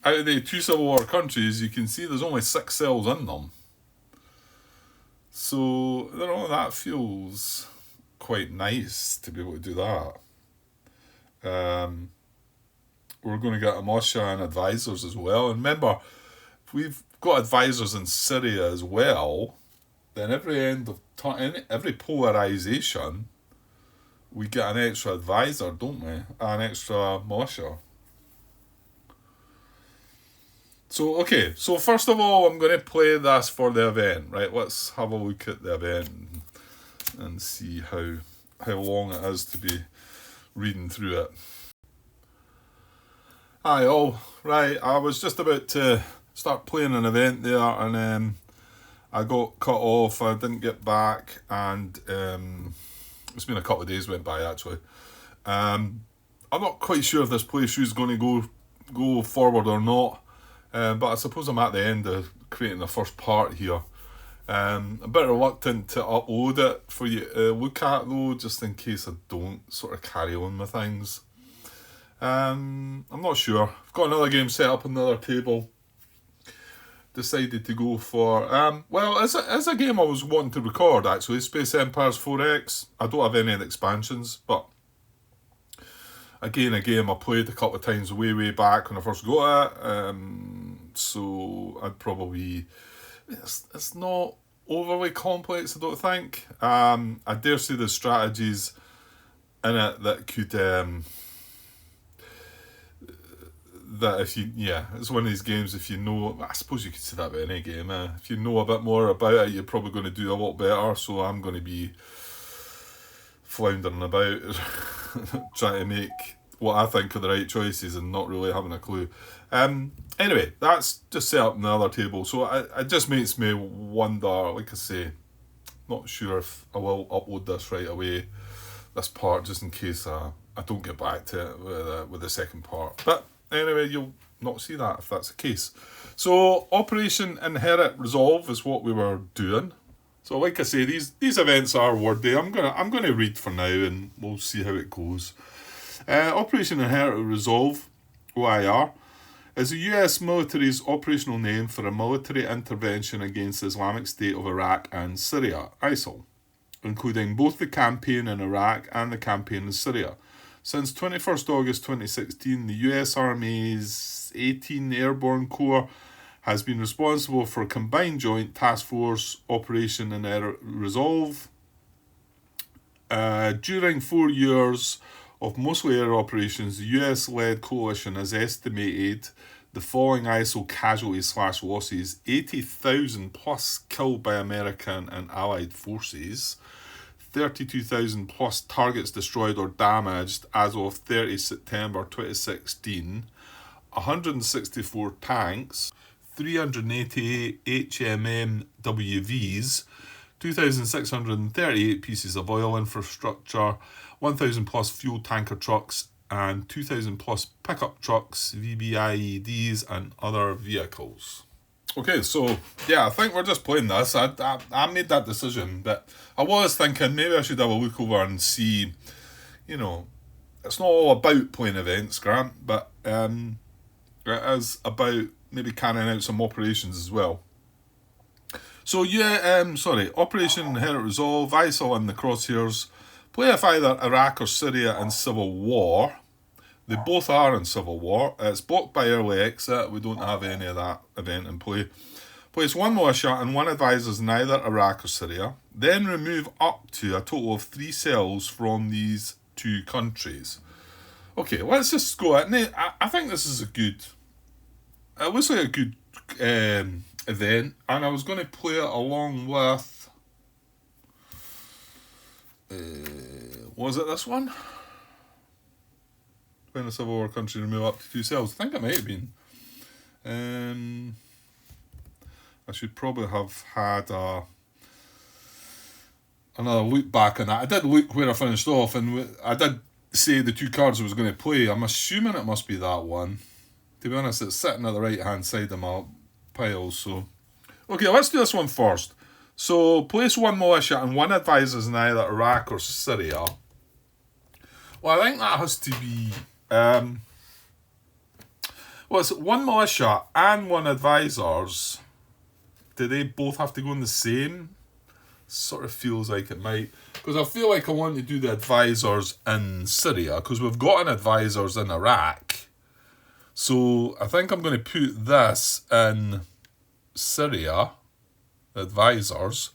out of the 2 Civil War countries, you can see there's only 6 cells in them. So, you know, that feels quite nice to be able to do that. We're going to get a militia and advisors as well. And remember, if we've got advisors in Syria as well, then every polarization, we get an extra advisor, don't we? An extra militia. So, okay, so first of all, I'm going to play this for the event, right? Let's have a look at the event and see how long it is to be reading through it. Hi all, right, I was just about to start playing an event there, and I got cut off. I didn't get back, and it's been a couple of days went by actually. I'm not quite sure if this playthrough is going to go forward or not, but I suppose I'm at the end of creating the first part here. I'm a bit reluctant to upload it for you to look at though, just in case I don't sort of carry on with things. I'm not sure. I've got another game set up on the other table. Decided to go for well, it's a game I was wanting to record actually, Space Empires 4X. I don't have any of the expansions, but again a game I played a couple of times way back when I first got it. So I'd probably it's not overly complex, I don't think. I dare say there's strategies in it that could that if you, it's one of these games, if you know, I suppose you could say that about any game, if you know a bit more about it, you're probably going to do a lot better, so I'm going to be floundering about, trying to make what I think are the right choices and not really having a clue. Anyway, that's just set up on the other table, so it just makes me wonder, like I say, not sure if I will upload this right away, this part, just in case I don't get back to it with the second part. But anyway, you'll not see that if that's the case. So, Operation Inherit Resolve is what we were doing. So, like I say, these events are wordy. I'm gonna read for now, and we'll see how it goes. Operation Inherent Resolve, OIR, is the US military's operational name for a military intervention against the Islamic State of Iraq and Syria, ISIL, including both the campaign in Iraq and the campaign in Syria. Since 21st August 2016, the US Army's 18 Airborne Corps has been responsible for a combined joint task force Operation Inherent Resolve. During 4 years of mostly air operations, the US-led coalition has estimated the following ISIL casualties/losses: 80,000 plus killed by American and Allied forces, 32,000 plus targets destroyed or damaged as of 30 September 2016, 164 tanks, 388 HMMWVs, 2,638 pieces of oil infrastructure, 1,000 plus fuel tanker trucks, and 2,000 plus pickup trucks, VBIEDs, and other vehicles. Okay, so yeah, I think we're just playing this. I made that decision, but I was thinking maybe I should have a look over and see, it's not all about playing events, Grant, but it is about maybe carrying out some operations as well. So Operation Inherent Resolve, ISIL in the crosshairs, play if either Iraq or Syria in civil war. They both are in civil war. It's blocked by early exit. We don't have any of that event in play. Place one militia and one advisors in either Iraq or Syria. Then remove up to a total of 3 cells from these 2 countries. Okay, let's just go at it. I think this is it looks like a good event, and I was going to play it along with, was it this one? When a civil war country remove up to 2 cells. I think it might have been. I should probably have had another look back on that. I did look where I finished off, and I did say the 2 cards I was going to play. I'm assuming it must be that one. To be honest, it's sitting at the right hand side of my pile. So, okay, let's do this one first. So, place 1 militia and 1 advisors in either Iraq or Syria. Well, I think that has to be. It's 1 militia and 1 advisors. Do they both have to go in the same? Sort of feels like it might. Because I feel like I want to do the advisors in Syria, because we've got an advisors in Iraq. So I think I'm going to put this in Syria, advisors.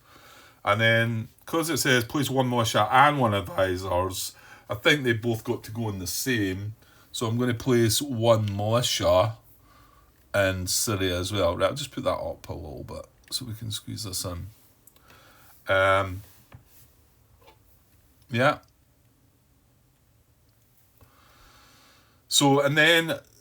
And then, because it says place 1 militia and 1 advisors, I think they both got to go in the same. So I'm going to place 1 militia in Syria as well. Right, I'll just put that up a little bit so we can squeeze this in. Yeah. So, and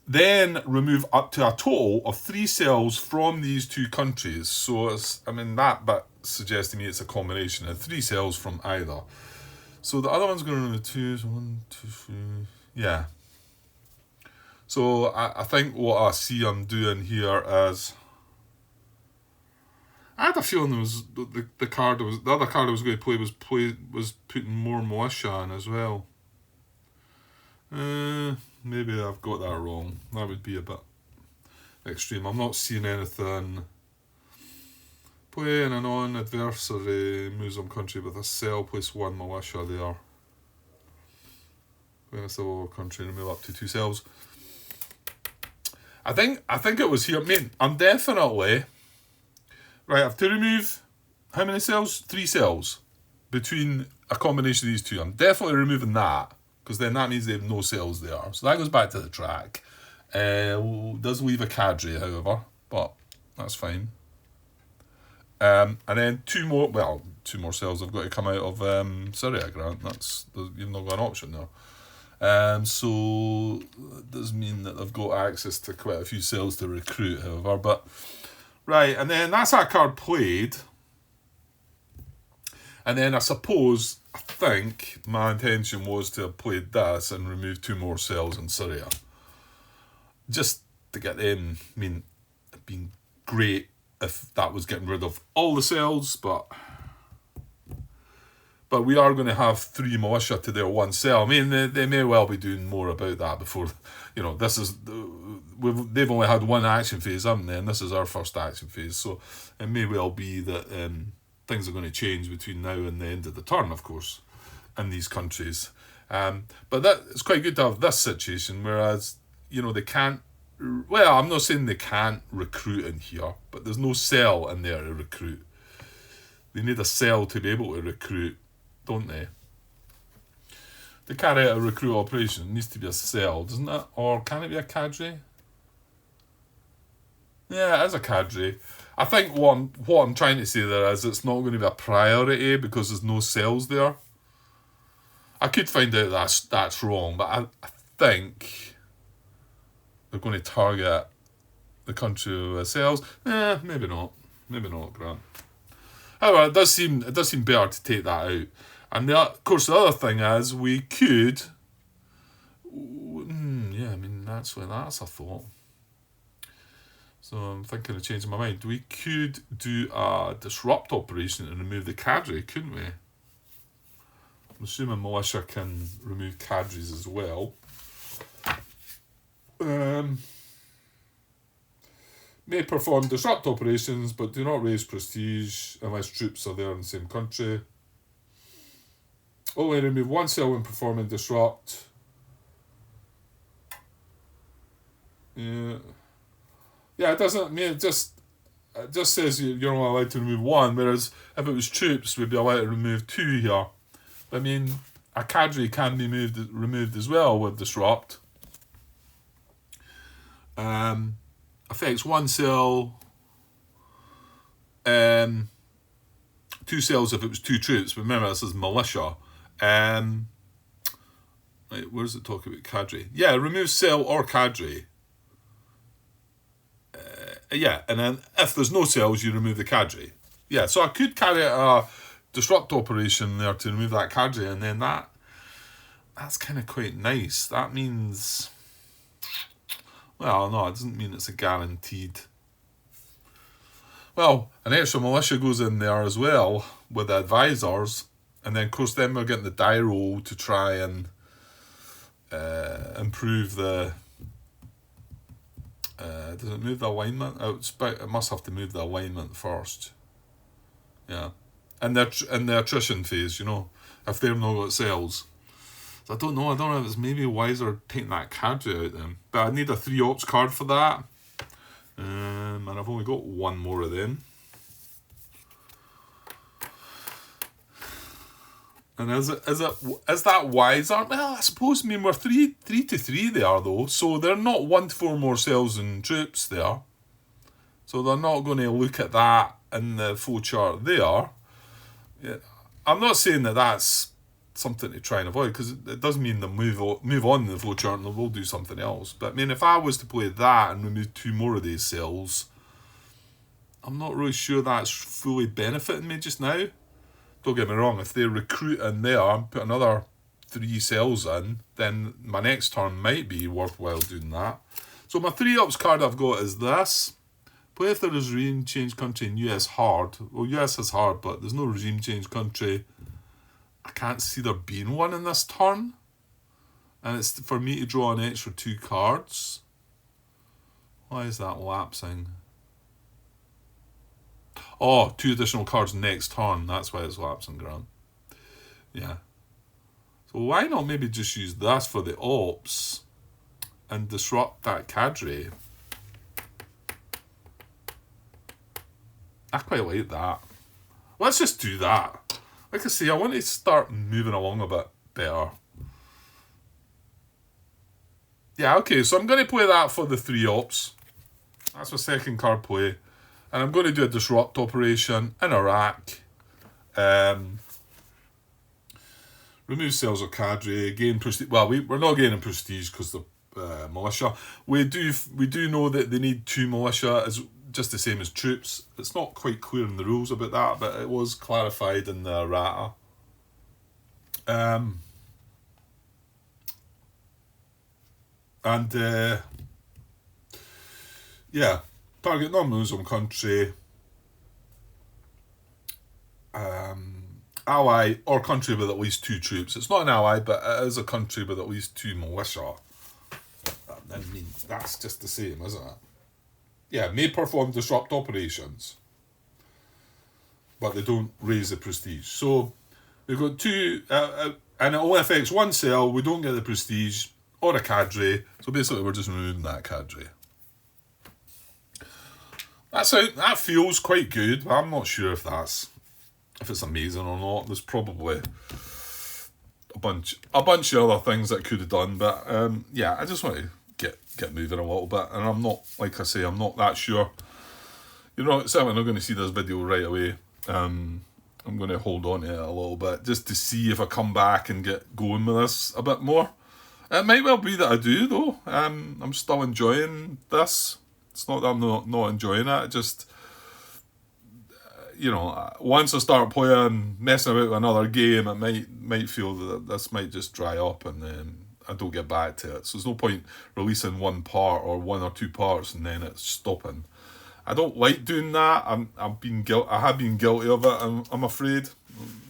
then remove up to a total of 3 cells from these 2 countries. So that bit suggests to me it's a combination of 3 cells from either. So the other one's going to remove 2, 1, 2, 3, yeah. So I think what I see I'm doing here is, I had a feeling there was the other card I was going to play was putting more militia in as well. Maybe I've got that wrong. That would be a bit extreme. I'm not seeing anything. Play in a non-adversary Muslim country with a cell, place 1 militia there. Play in a civil war country and move up to 2 cells. I think it was here. I'm definitely right. I have to remove how many cells? 3 cells between a combination of these 2. I'm definitely removing that, because then that means they have no cells there. So that goes back to the track. Does leave a cadre, however, but that's fine. And then 2 more cells have got to come out of Syria, Grant. You've not got an option there. So that does mean that they've got access to quite a few cells to recruit, however. But right, and then that's our card played. And then I think my intention was to have played this and remove 2 more cells in Syria. Just to get them. It'd been great if that was getting rid of all the cells, but But we are going to have 3 militia to their 1 cell. I mean, they may well be doing more about that before, this is, they've only had 1 action phase, haven't they? And this is our first action phase. So it may well be that things are going to change between now and the end of the turn, of course, in these countries. But it's quite good to have this situation, whereas, they can't, well, I'm not saying they can't recruit in here, but there's no cell in there to recruit. They need a cell to be able to recruit, don't they? To carry out a recruit operation, it needs to be a cell, doesn't it? Or can it be a cadre? Yeah, it is a cadre. I think what I'm trying to say there is it's not going to be a priority because there's no cells there. I could find out that's wrong, but I think they're going to target the country with cells. Maybe not. Maybe not, Grant. However, it does seem better to take that out. And of course, the other thing is we could. That's a thought. So I'm thinking of changing my mind. We could do a disrupt operation and remove the cadre, couldn't we? I'm assuming militia can remove cadres as well. May perform disrupt operations, but do not raise prestige unless troops are there in the same country. Only remove 1 cell when performing disrupt. Yeah, it doesn't mean it just says you're only allowed to remove 1, whereas if it was troops, we'd be allowed to remove 2 here. But I mean, a cadre can be removed as well with disrupt. Affects 1 cell, 2 cells if it was 2 troops. But remember, this is militia. Right, where does it talk about cadre? Yeah, remove cell or cadre. And then if there's no cells, you remove the cadre. Yeah, so I could carry out a disrupt operation there to remove that cadre, and then that's kind of quite nice. That means... Well, no, it doesn't mean it's a guaranteed. Well, an extra militia goes in there as well with the advisors, and then of course then we're getting the die roll to try and improve the. Does it move the alignment? It must have to move the alignment first. Yeah, and the attrition phase, if they've not got cells. So I don't know if it's maybe wiser taking that cadre out then. But I need a 3 ops card for that. And I've only got 1 more of them. And is that wiser? Well, I suppose, we're 3 to 3 there though. So they're not 1 to 4 more cells and troops there. So they're not going to look at that in the flow chart there. Yeah, I'm not saying that that's something to try and avoid, because it does mean they'll move on in the flowchart and they will do something else. But I mean, if I was to play that and remove 2 more of these cells, I'm not really sure that's fully benefiting me just now. Don't get me wrong, if they recruit in there and put another 3 cells in, then my next turn might be worthwhile doing that. So my 3 ops card I've got is this. Play if there is regime change country in US hard. Well, US is hard, but there's no regime change country. I can't see there being one in this turn. And it's for me to draw an extra 2 cards. Why is that lapsing? Oh, 2 additional cards next turn. That's why it's lapsing, Grant. Yeah. So why not maybe just use this for the ops and disrupt that cadre? I quite like that. Let's just do that. Like I say, I want to start moving along a bit better. Yeah, okay, so I'm going to play that for the 3 ops. That's my second card play. And I'm going to do a disrupt operation in Iraq. Remove cells of cadre, gain prestige. Well, we're not gaining prestige because the militia. We do know that they need 2 militia as just the same as troops. It's not quite clear in the rules about that, but it was clarified in the errata. Yeah, target non-Muslim country. ally or country with at least 2 troops. It's not an ally, but it is a country with at least 2 militia. I mean, that's just the same, isn't it? Yeah, may perform disrupt operations, but they don't raise the prestige. So we've got 2, and it only affects 1 cell. We don't get the prestige or a cadre. So basically, we're just removing that cadre. That feels quite good, but I'm not sure if it's amazing or not. There's probably a bunch of other things that could have done, but yeah, I just want to get moving a little bit, and I'm not, like I say, I'm not that sure. You're not certainly not going to see this video right away. I'm going to hold on to it a little bit just to see if I come back and get going with this a bit more. It might well be that I do, though. I'm still enjoying this. It's not that I'm not enjoying it. Just, once I start playing, messing about with another game, it might feel that this might just dry up and then I don't get back to it. So there's no point releasing one part or 1 or 2 parts and then it's stopping. I don't like doing that. I have been guilty of it. I'm afraid.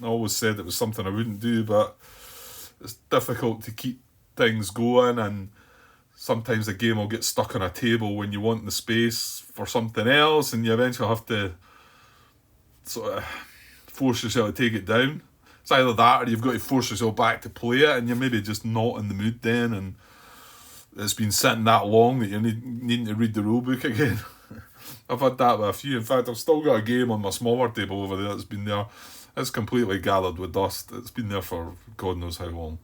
I always said it was something I wouldn't do, but it's difficult to keep things going, and sometimes a game will get stuck on a table when you want the space for something else, and you eventually have to sort of force yourself to take it down. It's either that or you've got to force yourself back to play it, and you're maybe just not in the mood then, and it's been sitting that long that you're needing to read the rulebook again. I've had that with a few. In fact, I've still got a game on my smaller table over there that's been there. It's completely gathered with dust. It's been there for God knows how long.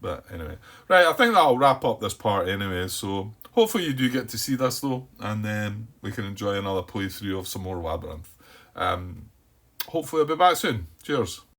But anyway. Right, I think that'll wrap up this part anyway. So hopefully you do get to see this though. And then we can enjoy another playthrough of some more Labyrinth. Hopefully I'll be back soon. Cheers.